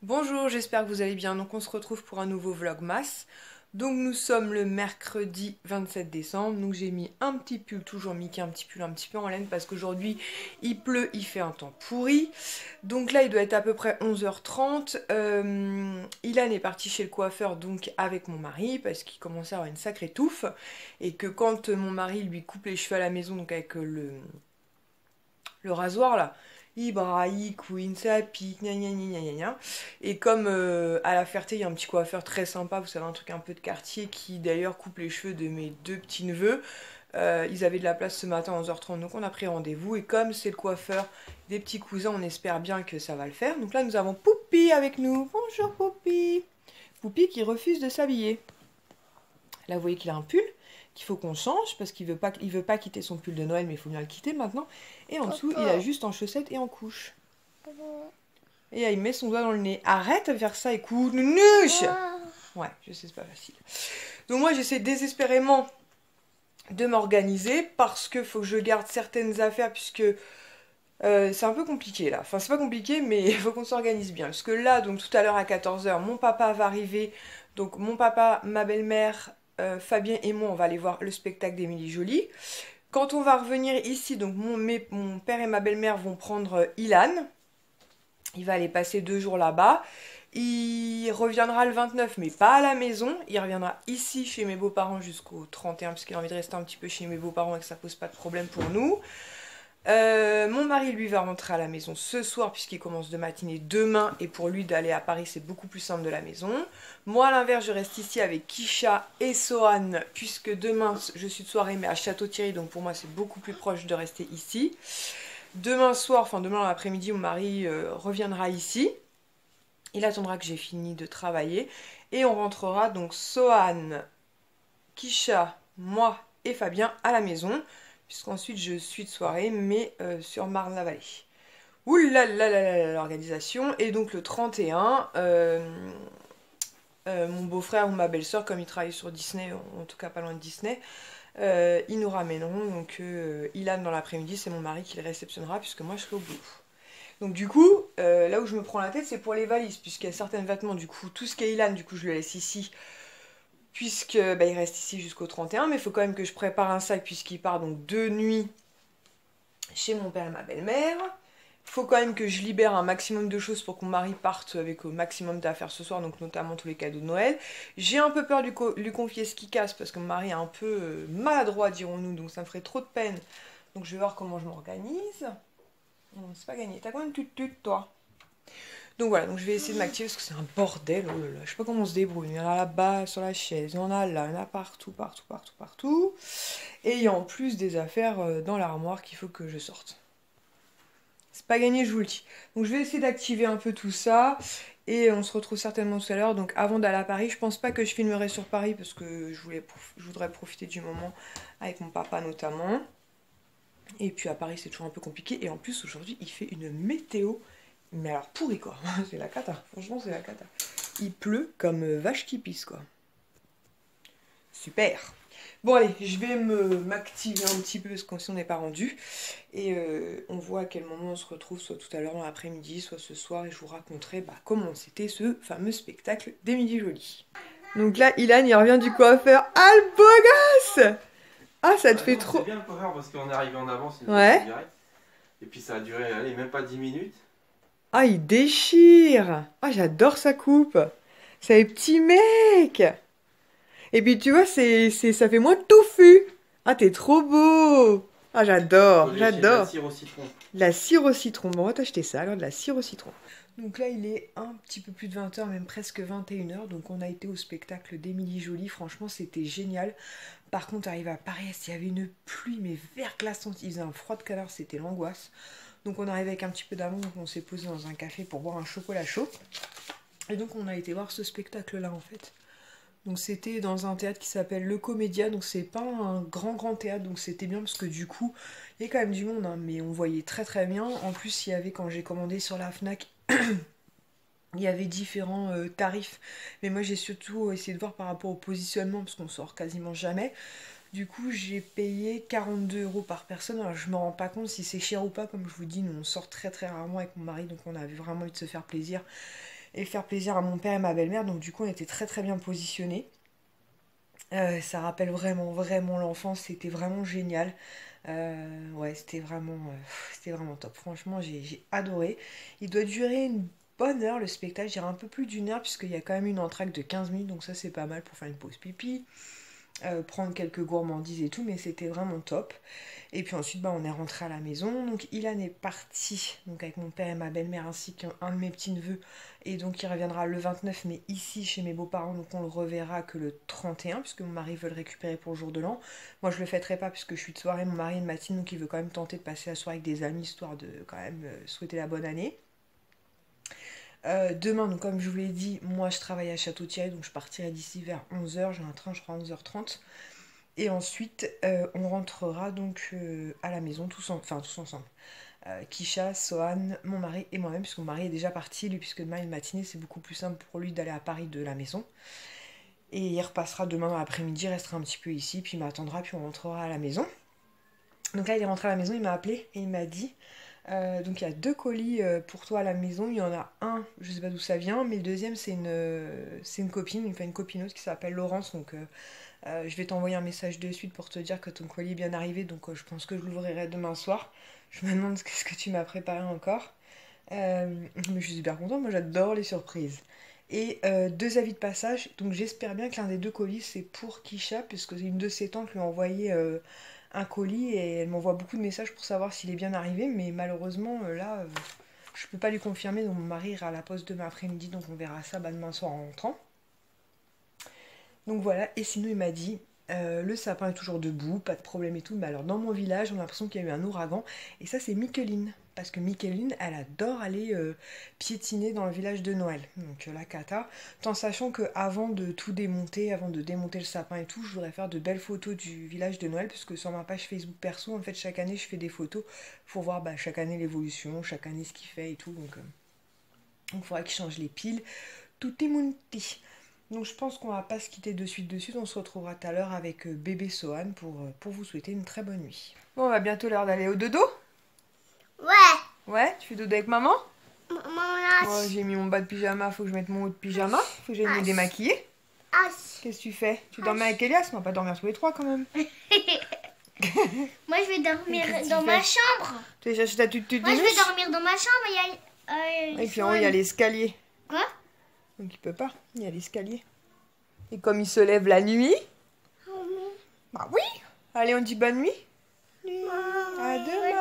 Bonjour, j'espère que vous allez bien. Donc on se retrouve pour un nouveau vlogmas. Donc nous sommes le mercredi 27 décembre. Donc j'ai mis un petit pull, toujours Mickey, un petit pull un petit peu en laine parce qu'aujourd'hui il pleut, il fait un temps pourri. Donc là il doit être à peu près 11h30. Ilan est parti chez le coiffeur donc avec mon mari parce qu'il commençait à avoir une sacrée touffe. Et que quand mon mari lui coupe les cheveux à la maison, donc avec le rasoir là, il braille, il couine, ça pique, gna gna gna gna gna. Et comme à la Ferté, il y a un petit coiffeur très sympa, vous savez, un truc un peu de quartier, qui d'ailleurs coupe les cheveux de mes deux petits-neveux. Ils avaient de la place ce matin à 11h30, donc on a pris rendez-vous. Et comme c'est le coiffeur des petits cousins, on espère bien que ça va le faire. Donc là, nous avons Poupi avec nous. Bonjour Poupi. Poupi qui refuse de s'habiller. Là, vous voyez qu'il a un pull qu'il faut qu'on change parce qu'il veut pas quitter son pull de Noël, mais il faut bien le quitter maintenant. Et en dessous, il a juste en chaussettes et en couche. Et là, il met son doigt dans le nez. Arrête de faire ça, écoute, nunuche. Ouais, je sais, c'est pas facile. Donc moi, j'essaie désespérément de m'organiser parce que faut que je garde certaines affaires puisque c'est un peu compliqué là. Enfin, c'est pas compliqué, mais il faut qu'on s'organise bien. Parce que là, donc tout à l'heure à 14h, mon papa va arriver. Donc mon papa, ma belle-mère, Fabien et moi, on va aller voir le spectacle d'Émilie Joly. Quand on va revenir ici, donc mon père et ma belle-mère vont prendre Ilan. Il va aller passer 2 jours là-bas. Il reviendra le 29, mais pas à la maison. Il reviendra ici chez mes beaux-parents jusqu'au 31, parce qu'il a envie de rester un petit peu chez mes beaux-parents et que ça pose pas de problème pour nous. Mon mari, lui, va rentrer à la maison ce soir puisqu'il commence de matinée demain et pour lui d'aller à Paris, c'est beaucoup plus simple de la maison. Moi, à l'inverse, je reste ici avec Kisha et Sohan puisque demain, je suis de soirée mais à Château-Thierry, donc pour moi, c'est beaucoup plus proche de rester ici. Demain soir, enfin demain après-midi, mon mari reviendra ici. Il attendra que j'ai fini de travailler et on rentrera donc Sohan, Kisha, moi et Fabien à la maison puisqu'ensuite je suis de soirée, mais sur Marne-la-Vallée. Ouh là là là là, l'organisation. Et donc le 31, mon beau-frère ou ma belle-sœur, comme ils travaillent sur Disney, en tout cas pas loin de Disney, ils nous ramèneront. Donc Ilan dans l'après-midi, c'est mon mari qui le réceptionnera, puisque moi je serai au boulot. Donc du coup, là où je me prends la tête, c'est pour les valises, puisqu'il y a certains vêtements, du coup, tout ce qui est Ilan, du coup je le laisse ici, puisque bah, il reste ici jusqu'au 31, mais il faut quand même que je prépare un sac, puisqu'il part donc 2 nuits chez mon père et ma belle-mère. Il faut quand même que je libère un maximum de choses pour que mon mari parte avec au maximum d'affaires ce soir, donc notamment tous les cadeaux de Noël. J'ai un peu peur de lui confier ce qui casse parce que mon mari est un peu maladroit, dirons-nous, donc ça me ferait trop de peine. Donc je vais voir comment je m'organise. Non, c'est pas gagné. T'as combien de tut toi? Donc voilà, donc je vais essayer de m'activer parce que c'est un bordel. Oh là là, je sais pas comment on se débrouille. Il y en a là-bas, sur la chaise, il y en a là, il y en a partout, partout, partout, partout. Et il y a en plus des affaires dans l'armoire qu'il faut que je sorte. C'est pas gagné, je vous le dis. Donc je vais essayer d'activer un peu tout ça. Et on se retrouve certainement tout à l'heure. Donc avant d'aller à Paris, je pense pas que je filmerai sur Paris parce que je voudrais profiter du moment avec mon papa notamment. Et puis à Paris, c'est toujours un peu compliqué. Et en plus, aujourd'hui, il fait une météo. Mais alors pourri quoi. C'est la cata. Franchement, c'est la cata. Il pleut comme vache qui pisse quoi. Super. Bon allez, je vais m'activer un petit peu parce qu'on n'est pas rendu. Et on voit à quel moment on se retrouve, soit tout à l'heure dans l'après-midi, soit ce soir. Et je vous raconterai comment c'était ce fameux spectacle d'Émilie Joly. Donc là, Ilan, il revient du coiffeur. Ah le beau gosse! Ah, ça te fait trop... C'est bien le coiffeur parce qu'on est arrivé en avance, il nous a Ouais. fait direct. Et puis ça a duré, allez, même pas 10 minutes. Ah, il déchire! Ah, j'adore sa coupe! C'est un petit mec! Et puis tu vois, ça fait moins touffu. Ah, t'es trop beau. Ah, j'adore, Faut lui acheter de la j'adore. cire au citron. De la cire au citron. Bon, on va t'acheter ça, alors de la cire au citron. Donc là, il est un petit peu plus de 20h, même presque 21h. Donc on a été au spectacle d'Émilie Joly. Franchement, c'était génial. Par contre, arrivé à Paris, il y avait une pluie, mais verglaçante. Il faisait un froid de canard, c'était l'angoisse. Donc on arrivait avec un petit peu d'avance, donc on s'est posé dans un café pour boire un chocolat chaud. Et donc on a été voir ce spectacle-là, en fait. Donc c'était dans un théâtre qui s'appelle Le Comédia, donc c'est pas un grand théâtre, donc c'était bien parce que du coup, il y a quand même du monde, hein, mais on voyait très très bien. En plus, il y avait, quand j'ai commandé sur la Fnac, il y avait différents tarifs. Mais moi j'ai surtout essayé de voir par rapport au positionnement, parce qu'on sort quasiment jamais. Du coup, j'ai payé 42 € par personne. Alors je me rends pas compte si c'est cher ou pas, comme je vous dis, nous on sort très très rarement avec mon mari, donc on avait vraiment envie de se faire plaisir. et faire plaisir à mon père et ma belle-mère. Donc du coup on était très très bien positionnés. Ça rappelle vraiment l'enfance, c'était vraiment génial. Ouais, c'était vraiment top. Franchement, j'ai adoré. Il doit durer une bonne heure le spectacle, je dirais un peu plus d'une heure, puisqu'il y a quand même une entracte de 15 minutes, donc ça c'est pas mal pour faire une pause pipi, prendre quelques gourmandises et tout, mais c'était vraiment top. Et puis ensuite, on est rentré à la maison. Donc Ilan est parti donc avec mon père et ma belle-mère ainsi qu'un de mes petits-neveux. Et donc il reviendra le 29, mais ici chez mes beaux-parents. Donc on le reverra que le 31, puisque mon mari veut le récupérer pour le jour de l'an. Moi je le fêterai pas puisque je suis de soirée, mon mari est de matinée, donc il veut quand même tenter de passer la soirée avec des amis, histoire de quand même souhaiter la bonne année. Demain, donc comme je vous l'ai dit, moi je travaille à Château-Thierry, donc je partirai d'ici vers 11h. J'ai un train, je crois, à 11h30. Et ensuite, on rentrera donc à la maison, tous ensemble. Kisha, Sohan, mon mari et moi-même, puisque mon mari est déjà parti, lui, puisque demain, une matinée, c'est beaucoup plus simple pour lui d'aller à Paris de la maison. Et il repassera demain dans l'après-midi, restera un petit peu ici, puis il m'attendra, puis on rentrera à la maison. Donc là, il est rentré à la maison, il m'a appelé et il m'a dit... donc il y a 2 colis pour toi à la maison. Il y en a un, je sais pas d'où ça vient, mais le deuxième c'est une copine, une copinote qui s'appelle Laurence. Donc je vais t'envoyer un message de suite pour te dire que ton colis est bien arrivé. Donc je pense que je l'ouvrirai demain soir. Je me demande ce que tu m'as préparé encore. Mais je suis super contente, moi j'adore les surprises. Et 2 avis de passage, donc j'espère bien que l'un des 2 colis c'est pour Kisha, puisque une de ses tantes lui a envoyé un colis et elle m'envoie beaucoup de messages pour savoir s'il est bien arrivé, mais malheureusement là je peux pas lui confirmer, donc mon mari ira à la poste demain après-midi, donc on verra ça demain soir en rentrant. Donc voilà, et sinon il m'a dit le sapin est toujours debout, pas de problème et tout, mais alors dans mon village on a l'impression qu'il y a eu un ouragan, et ça c'est Micheline, parce que Micheline elle adore aller piétiner dans le village de Noël, donc la cata, tout en sachant que avant de tout démonter, avant de démonter le sapin et tout, je voudrais faire de belles photos du village de Noël, puisque sur ma page Facebook perso, en fait chaque année je fais des photos pour voir chaque année l'évolution, chaque année ce qu'il fait et tout, donc il faudra qu'il change les piles, tout est monté. Donc je pense qu'on va pas se quitter de suite, on se retrouvera tout à l'heure avec bébé Sohan pour vous souhaiter une très bonne nuit. Bon, on va bientôt l'heure d'aller au dodo. Ouais. Ouais, tu fais dodo avec maman? Maman, Oh, j'ai mis mon bas de pyjama, faut que je mette mon haut de pyjama, faut que j'aille me démaquiller. Qu'est-ce que tu fais? Tu dormais avec Elias? On va pas dormir tous les 3 quand même. Moi je vais dormir dans ma chambre. Tu as cherché ta tutu de Moi je douche? vais dormir dans ma chambre, Et puis en haut il y a l'escalier. Quoi? Donc il peut pas, il y a l'escalier. Et comme il se lève la nuit, bah oui. Allez, on dit bonne nuit. À demain.